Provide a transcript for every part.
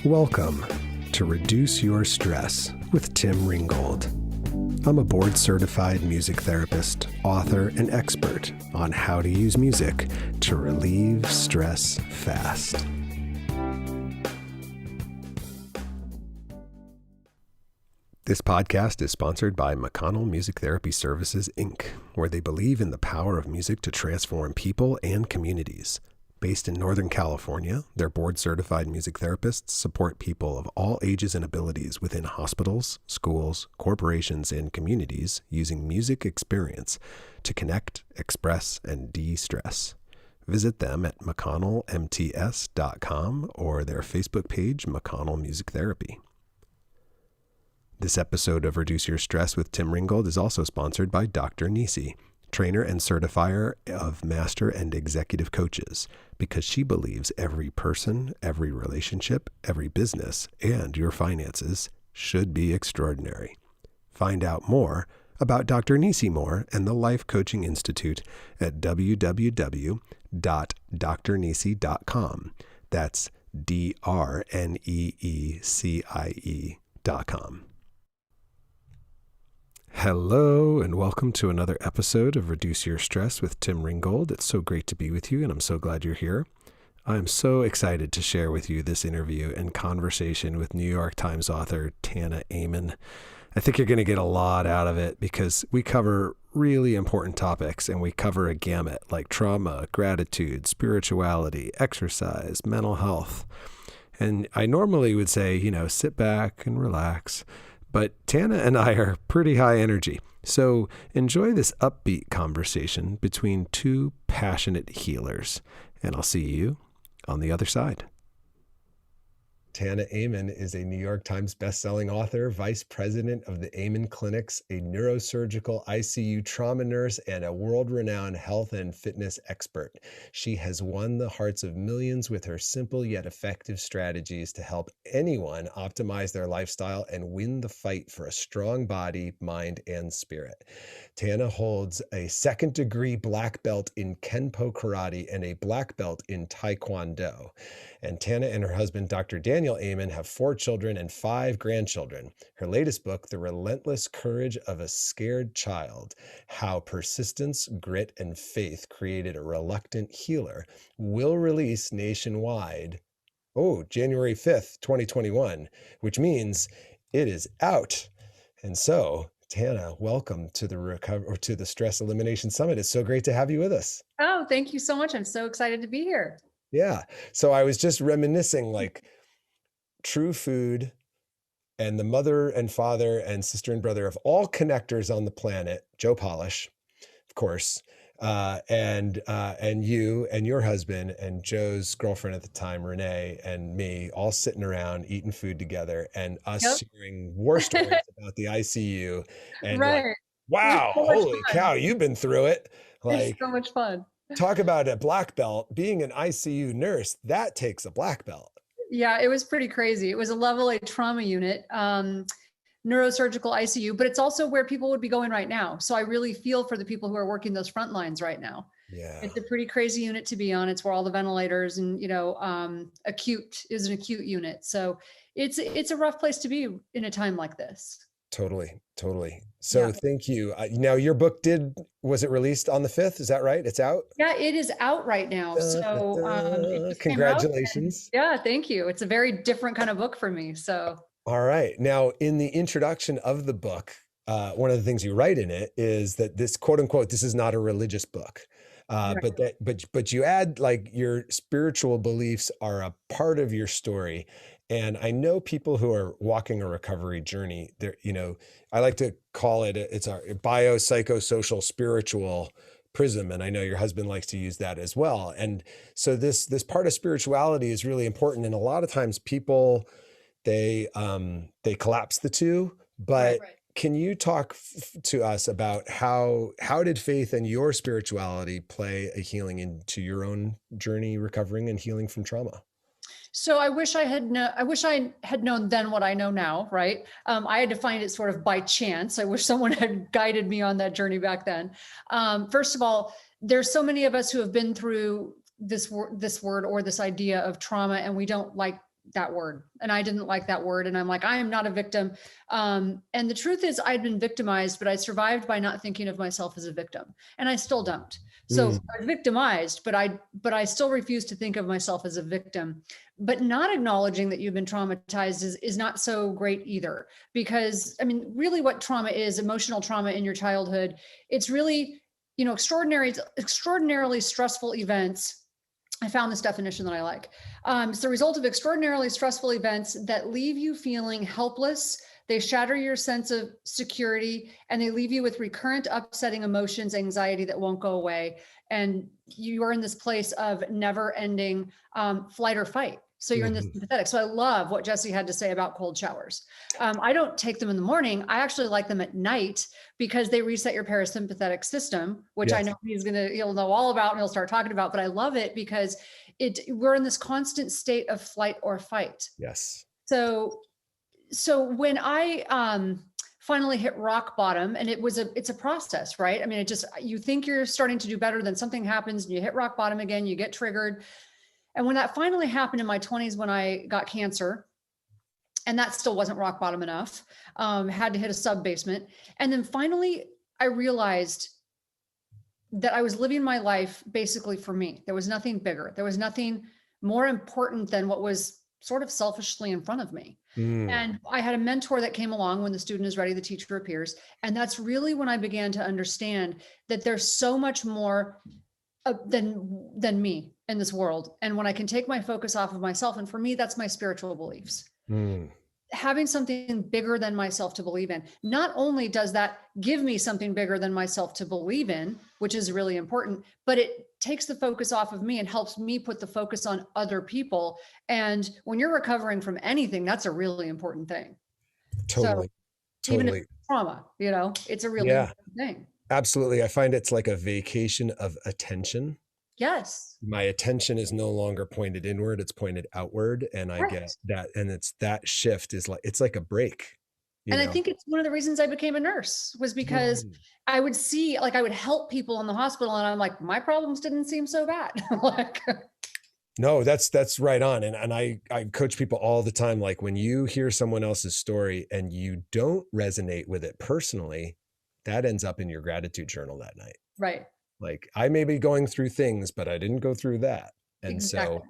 Welcome to Reduce Your Stress with Tim Ringgold. I'm a board-certified music therapist, author, and expert on how to use music to relieve stress fast. This podcast is sponsored by McConnell Music Therapy Services, Inc., where they believe in the power of music to transform people and communities. Based in Northern California, their board-certified music therapists support people of all ages and abilities within hospitals, schools, corporations, and communities using music experience to connect, express, and de-stress. Visit them at mcconnellmts.com or their Facebook page, McConnell Music Therapy. This episode of Reduce Your Stress with Tim Ringgold is also sponsored by Dr. Nisi, trainer and certifier of master and executive coaches, because she believes every person, every relationship, every business, and your finances should be extraordinary. Find out more about Dr. Nisi Moore and the Life Coaching Institute at www.drnisi.com. That's DRNEECIE.com. Hello, and welcome to another episode of Reduce Your Stress with Tim Ringgold. It's so great to be with you, and I'm so glad you're here. I'm so excited to share with you this interview and conversation with New York Times author Tana. I think you're going to get a lot out of it because we cover really important topics, and we cover a gamut like trauma, gratitude, spirituality, exercise, mental health. And I normally would say, sit back and relax. But Tana and I are pretty high energy, so enjoy this upbeat conversation between two passionate healers, and I'll see you on the other side. Tana is a New York Times bestselling author, vice president of the Amen Clinics, a neurosurgical ICU trauma nurse, and a world-renowned health and fitness expert. She has won the hearts of millions with her simple yet effective strategies to help anyone optimize their lifestyle and win the fight for a strong body, mind, and spirit. Tana holds a second-degree black belt in Kenpo Karate and a black belt in Taekwondo. And Tana and her husband, Dr. Daniel Amen, have 4 children and 5 grandchildren. Her latest book, The Relentless Courage of a Scared Child: How Persistence, Grit, and Faith Created a Reluctant Healer, will release nationwide, January 5th, 2021, which means it is out. And so, Tana, welcome to the Stress Elimination Summit. It's so great to have you with us. Oh, thank you so much. I'm so excited to be here. Yeah. So I was just reminiscing, like, true food and the mother and father and sister and brother of all connectors on the planet, Joe Polish, of course, and you and your husband and Joe's girlfriend at the time, Renee, and me, all sitting around eating food together, and us sharing war stories about the ICU, and right. like, wow, so holy cow, you've been through it. Like, it's so much fun. Talk about a black belt. Being an ICU nurse, that takes a black belt. Yeah, it was pretty crazy. It was a level A trauma unit, neurosurgical ICU, but it's also where people would be going right now. So I really feel for the people who are working those front lines right now. Yeah. It's a pretty crazy unit to be on. It's where all the ventilators and, acute is an acute unit. So it's a rough place to be in a time like this. Totally. So Thank you. Now your book was it released on the 5th? Is that right? It's out? Yeah, it is out right now. So congratulations. Yeah, thank you. It's a very different kind of book for me. So. All right. Now, in the introduction of the book, one of the things you write in it is that this, quote unquote, this is not a religious book. Right. But you add, like, your spiritual beliefs are a part of your story. And I know people who are walking a recovery journey, I like to call it's our biopsychosocial spiritual prism. And I know your husband likes to use that as well. And so this part of spirituality is really important. And a lot of times people, they collapse the two, but right. Can you talk to us about how did faith and your spirituality play a healing into your own journey, recovering and healing from trauma? So I wish I had known then what I know now, right? I had to find it sort of by chance. I wish someone had guided me on that journey back then. First of all, there's so many of us who have been through this word or this idea of trauma, and we don't like that word. And I didn't like that word. And I'm like, I am not a victim. And the truth is I'd been victimized, but I survived by not thinking of myself as a victim. And I still don't. So I was victimized, but I still refuse to think of myself as a victim. But not acknowledging that you've been traumatized is not so great either. Because I mean, really what trauma is, emotional trauma in your childhood, it's really, extraordinarily stressful events. I found this definition that I like. It's the result of extraordinarily stressful events that leave you feeling helpless. They shatter your sense of security, and they leave you with recurrent upsetting emotions, anxiety that won't go away. And you are in this place of never ending flight or fight. So you're in this sympathetic. So I love what Jesse had to say about cold showers. I don't take them in the morning. I actually like them at night because they reset your parasympathetic system, which I know he'll know all about and he'll start talking about, but I love it because we're in this constant state of flight or fight. Yes. So when I finally hit rock bottom, and it's a process, right? I mean, you think you're starting to do better, then something happens and you hit rock bottom again, you get triggered. And when that finally happened in my 20s, when I got cancer, and that still wasn't rock bottom enough, had to hit a sub basement. And then finally I realized that I was living my life basically for me. There was nothing bigger. There was nothing more important than what was sort of selfishly in front of me. And I had a mentor that came along when the student is ready, the teacher appears. And that's really when I began to understand that there's so much more than me in this world. And when I can take my focus off of myself, and for me, that's my spiritual beliefs. Having something bigger than myself to believe in. Not only does that give me something bigger than myself to believe in, which is really important, but it takes the focus off of me and helps me put the focus on other people. And when you're recovering from anything, that's a really important thing. Totally. So, even if it's trauma, it's a really important thing. Absolutely. I find it's like a vacation of attention. Yes. My attention is no longer pointed inward, it's pointed outward. And I get that. And it's that shift it's like a break. I think it's one of the reasons I became a nurse was because I would see, I would help people in the hospital and I'm like, my problems didn't seem so bad. No, that's right on. And I coach people all the time. Like when you hear someone else's story and you don't resonate with it personally, that ends up in your gratitude journal that night. Right. Like I may be going through things, but I didn't go through that. And so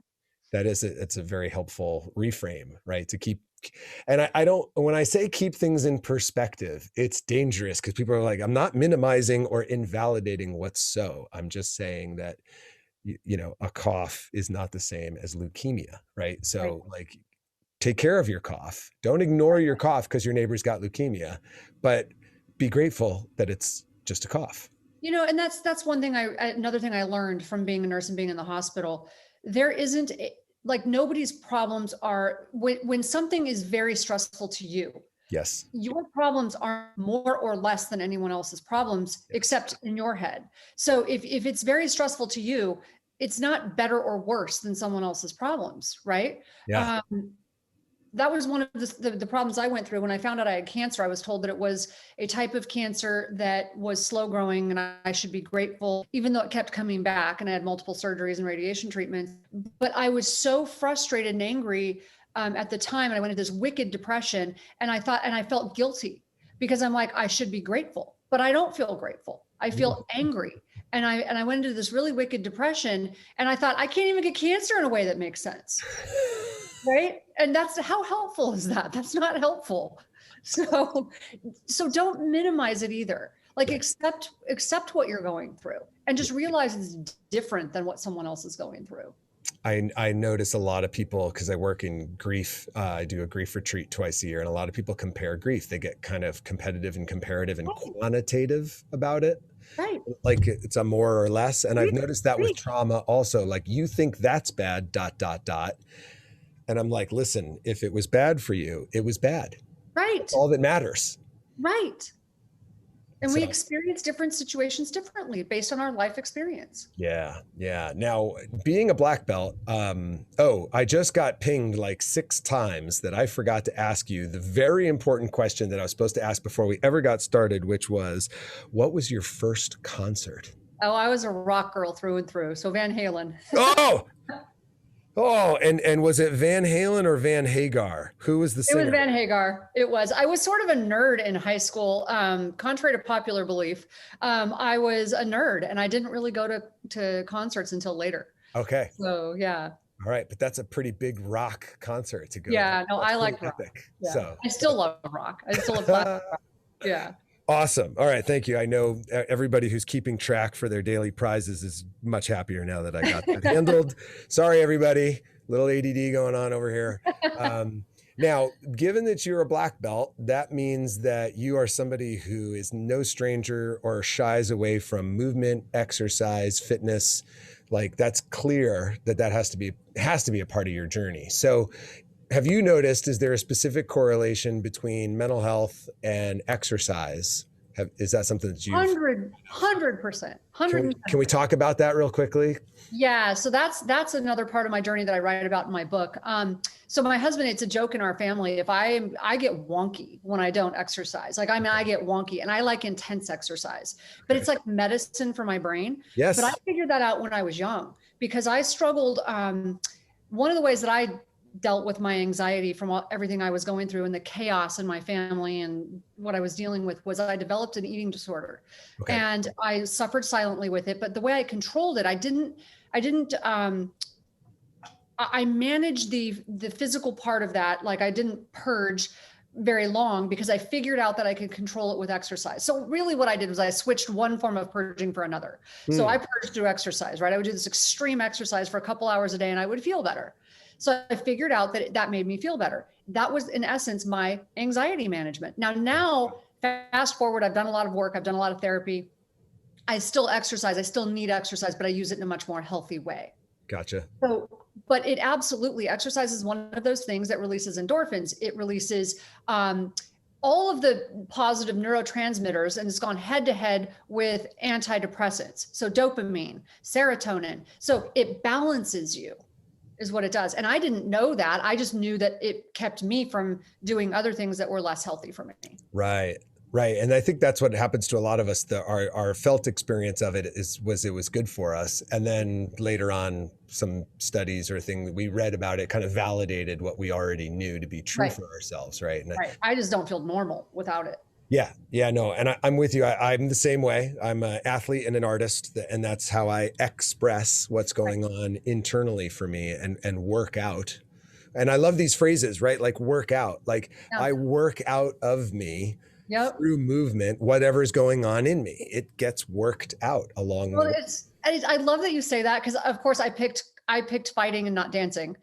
it's a very helpful reframe, right? To keep, and I don't, when I say keep things in perspective, it's dangerous because people are like, I'm not minimizing or invalidating what's so. I'm just saying that, a cough is not the same as leukemia, right? So like, take care of your cough. Don't ignore your cough because your neighbor's got leukemia, but be grateful that it's just a cough. And that's one thing another thing I learned from being a nurse and being in the hospital. There isn't nobody's problems are when something is very stressful to you. Yes. Your problems aren't more or less than anyone else's problems, except in your head. So if it's very stressful to you, it's not better or worse than someone else's problems, right? Yeah. That was one of the problems I went through. When I found out I had cancer, I was told that it was a type of cancer that was slow growing and I should be grateful, even though it kept coming back and I had multiple surgeries and radiation treatments. But I was so frustrated and angry at the time. And I went into this wicked depression and I felt guilty because I'm like, I should be grateful, but I don't feel grateful. I feel angry. And I went into this really wicked depression and I thought, I can't even get cancer in a way that makes sense. Right. And how helpful is that? That's not helpful. So don't minimize it either. Accept what you're going through and just realize it's different than what someone else is going through. I notice a lot of people, because I work in grief, I do a grief retreat twice a year, and a lot of people compare grief. They get kind of competitive and comparative and quantitative about it. Right. Like it's a more or less. And I've noticed that with trauma also, like you think that's bad, ... And I'm like, listen, if it was bad for you, it was bad. Right. That's all that matters. Right. And we experience different situations differently based on our life experience. Yeah. Yeah. Now, being a black belt, I just got pinged like 6 times that I forgot to ask you the very important question that I was supposed to ask before we ever got started, which was, what was your first concert? Oh, I was a rock girl through and through. So Van Halen. Oh, and was it Van Halen or Van Hagar? Who was the It was singer? Van Hagar. It was. I was sort of a nerd in high school. Contrary to popular belief, I was a nerd, and I didn't really go to concerts until later. Okay. So yeah, All right, but that's a pretty big rock concert to go to. yeah. No, That's I pretty liked rock. epic. Yeah, I still love rock. I still love classic rock. Yeah. Awesome. All right, thank you. I know everybody who's keeping track for their daily prizes is much happier now that I got that handled. Sorry, everybody. Little ADD going on over here. Now, given that you're a black belt, that means that you are somebody who is no stranger or shies away from movement, exercise, fitness. Like that's clear that that has to be a part of your journey. So, have you noticed, is there a specific correlation between mental health and exercise? Is that something that you've 100%, can we talk about that real quickly? Yeah, so that's another part of my journey that I write about in my book. So my husband, it's a joke in our family. If I get wonky when I don't exercise, like I mean, I get wonky, and I like intense exercise, but Okay. it's like medicine for my brain. But I Yes. figured that out when I was young because I struggled. One of the ways that I dealt with my anxiety from everything I was going through and the chaos in my family and what I was dealing with was I developed an eating disorder, Okay. and I suffered silently with it. But the way I controlled it, I managed the physical part of that. Like I didn't purge very long because I figured out that I could control it with exercise. So really what I did was I switched one form of purging for another. So I purged through exercise, right? I would do this extreme exercise for a couple hours a day and I would feel better. So I figured out that that made me feel better. That was in essence my anxiety management. Now fast forward, I've done a lot of work, I've done a lot of therapy. I still exercise, I still need exercise, but I use it in a much more healthy way. Gotcha. So, but it absolutely, exercise is one of those things that releases endorphins. It releases all of the positive neurotransmitters, and it's gone head to head with antidepressants. So dopamine, serotonin. So it balances you is what it does. And I didn't know that. I just knew that it kept me from doing other things that were less healthy for me. Right. Right. And I think that's what happens to a lot of us. Our felt experience of it was it was good for us. And then later on, some studies or thing we read about it kind of validated what we already knew to be true Right. for ourselves. Right. And Right. I just don't feel normal without it. yeah. Yeah. No. And I'm with you. I'm the same way. I'm an athlete and an artist, and that's how I express what's going on internally for me and work out. And I love these phrases, right? Like work out. Like Yeah. I work out of me Yep. through movement, whatever's going on in me. It gets worked out along Well, the way. I love that you say that because of course I picked fighting and not dancing.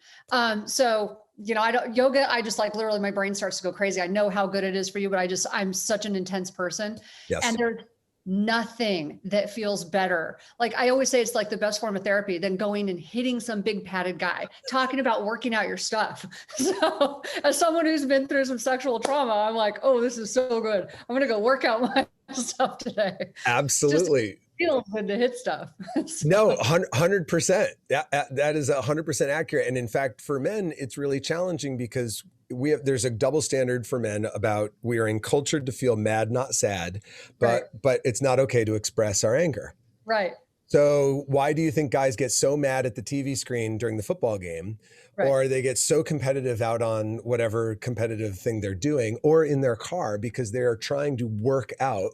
So I don't yoga. I just like literally my brain starts to go crazy. I know how good it is for you, but I'm such an intense person, Yes. and there's nothing that feels better. Like I always say, it's like the best form of therapy than going and hitting some big padded guy talking about working out your stuff. So as someone who's been through some sexual trauma, I'm like, oh, this is so good. I'm going to go work out my stuff today. Absolutely. Feels good to hit stuff. So, No, 100%. That is 100% accurate. And in fact, for men, it's really challenging because there's a double standard for men about we are encultured to feel mad, not sad, but it's not okay to express our anger. right. So why do you think guys get so mad at the TV screen during the football game, Right. or they get so competitive out on whatever competitive thing they're doing, or in their car because they are trying to work out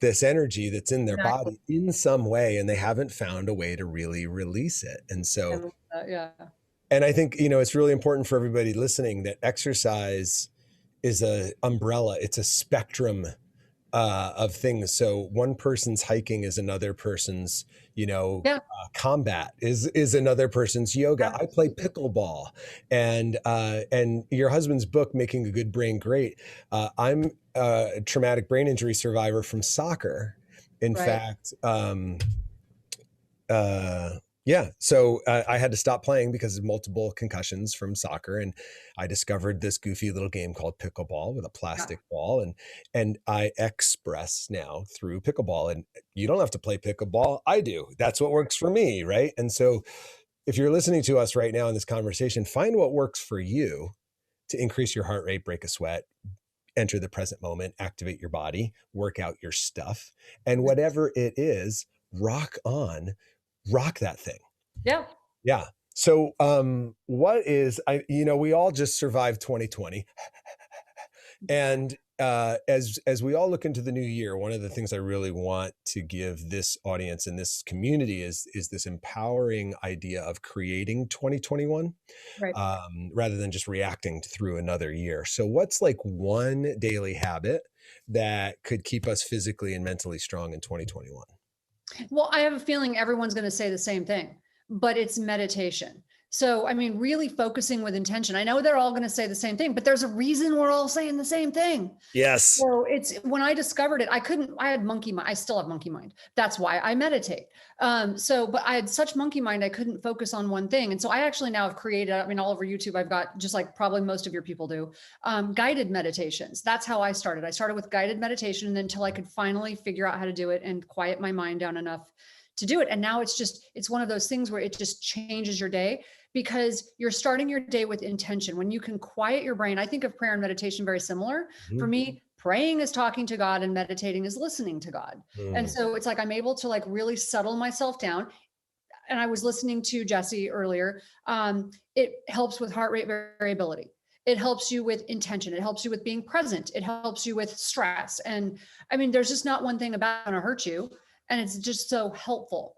this energy that's in their Exactly. body in some way, and they haven't found a way to really release it. And so, Yeah. and I think, it's really important for everybody listening that exercise is a umbrella. It's a spectrum of things. So one person's hiking is another person's, Yeah. combat is another person's yoga. I play pickleball, and your husband's book, Making a Good Brain Great. I'm a traumatic brain injury survivor from soccer. In Right. fact, yeah. So I had to stop playing because of multiple concussions from soccer, and I discovered this goofy little game called pickleball with a plastic ball, and I express now through pickleball. And you don't have to play pickleball. I do. That's what works for me, right? And so, if you're listening to us right now in this conversation, find what works for you to increase your heart rate, break a sweat, enter the present moment, activate your body, work out your stuff, and whatever it is, rock on. Rock that thing. Yeah. Yeah. So, we all just survived 2020. And as we all look into the new year, one of the things I really want to give this audience and this community is this empowering idea of creating 2021, Right. rather than just reacting through another year. So what's like one daily habit that could keep us physically and mentally strong in 2021? Well, I have a feeling everyone's going to say the same thing, but it's meditation. So, I mean, really focusing with intention. I know they're all going to say the same thing, but there's a reason we're all saying the same thing. Yes. So it's when I discovered it, I had monkey mind. I still have monkey mind. That's why I meditate. But I had such monkey mind, I couldn't focus on one thing. And so I actually now have created, I mean, all over YouTube, I've got, just like probably most of your people do, guided meditations. That's how I started. I started with guided meditation until I could finally figure out how to do it and quiet my mind down enough to do it. And now it's one of those things where it just changes your day, because you're starting your day with intention. When you can quiet your brain, I think of prayer and meditation very similar. Mm-hmm. For me, praying is talking to God and meditating is listening to God. And so it's like I'm able to like really settle myself down. And I was listening to Jesse earlier. It helps with heart rate variability. It helps you with intention. It helps you with being present. It helps you with stress. And I mean, there's just not one thing about it going to hurt you. And it's just so helpful.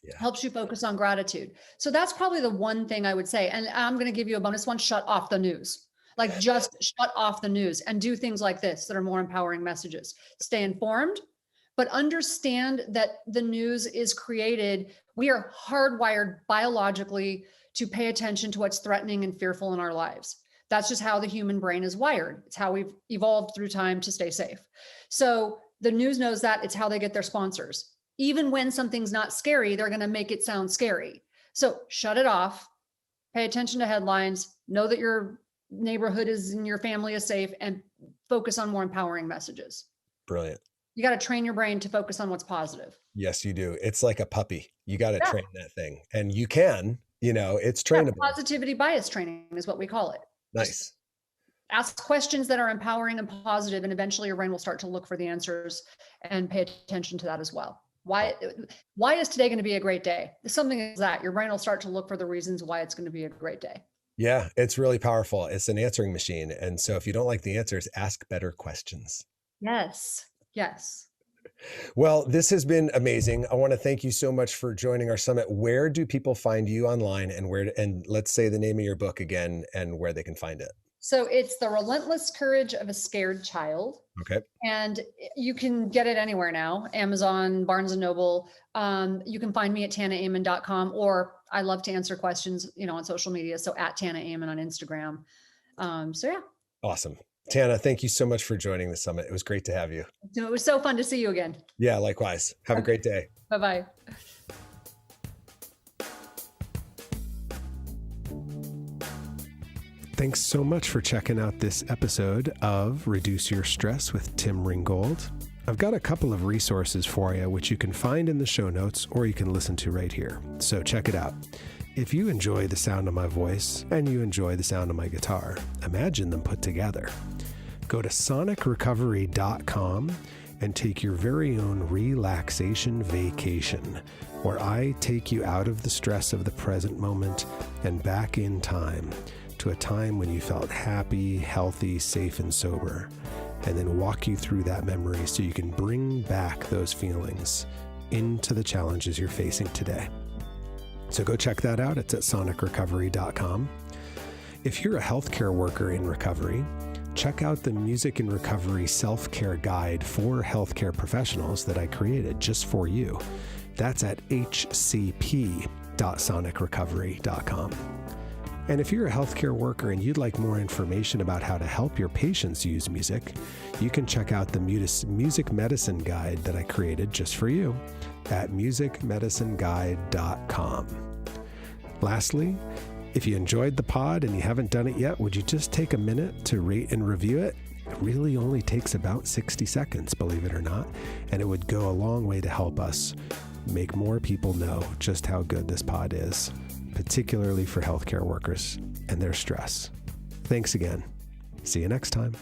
Yeah. Helps you focus on gratitude. So that's probably the one thing I would say. And I'm going to give you a bonus one: shut off the news. Like just shut off the news and do things like this that are more empowering messages. Stay informed, but understand that the news is created. We are hardwired biologically to pay attention to what's threatening and fearful in our lives. That's just how the human brain is wired. It's how we've evolved through time to stay safe. So the news knows that. It's how they get their sponsors. Even when something's not scary, they're going to make it sound scary. So shut it off, pay attention to headlines, know that your neighborhood is and your family is safe, and focus on more empowering messages. Brilliant. You got to train your brain to focus on what's positive. Yes, you do. It's like a puppy. You got to train that thing, and you can, it's trainable. Positivity bias training is what we call it. Nice. Just ask questions that are empowering and positive, and eventually your brain will start to look for the answers and pay attention to that as well. Why is today going to be a great day? Something is that your brain will start to look for the reasons why it's going to be a great day. Yeah, it's really powerful. It's an answering machine. And so if you don't like the answers, ask better questions. Yes. Yes. Well, this has been amazing. I want to thank you so much for joining our summit. Where do people find you online, and let's say the name of your book again and where they can find it? So it's The Relentless Courage of a Scared Child. Okay. And you can get it anywhere now: Amazon, Barnes & Noble. You can find me at tanaamen.com, or I love to answer questions, on social media. So at Tana Amen on Instagram. Yeah. Awesome. Tana, thank you so much for joining the summit. It was great to have you. It was so fun to see you again. Yeah, likewise. Have a great day. Bye-bye. Thanks so much for checking out this episode of Reduce Your Stress with Tim Ringgold. I've got a couple of resources for you, which you can find in the show notes or you can listen to right here. So check it out. If you enjoy the sound of my voice and you enjoy the sound of my guitar, imagine them put together. Go to sonicrecovery.com and take your very own relaxation vacation, where I take you out of the stress of the present moment and back in time to a time when you felt happy, healthy, safe, and sober, and then walk you through that memory so you can bring back those feelings into the challenges you're facing today. So go check that out. It's at sonicrecovery.com. If you're a healthcare worker in recovery, check out the Music in Recovery Self-Care Guide for healthcare professionals that I created just for you. That's at hcp.sonicrecovery.com. And if you're a healthcare worker and you'd like more information about how to help your patients use music, you can check out the Music Medicine Guide that I created just for you at musicmedicineguide.com. Lastly, if you enjoyed the pod and you haven't done it yet, would you just take a minute to rate and review it? It really only takes about 60 seconds, believe it or not, and it would go a long way to help us make more people know just how good this pod is, particularly for healthcare workers and their stress. Thanks again. See you next time.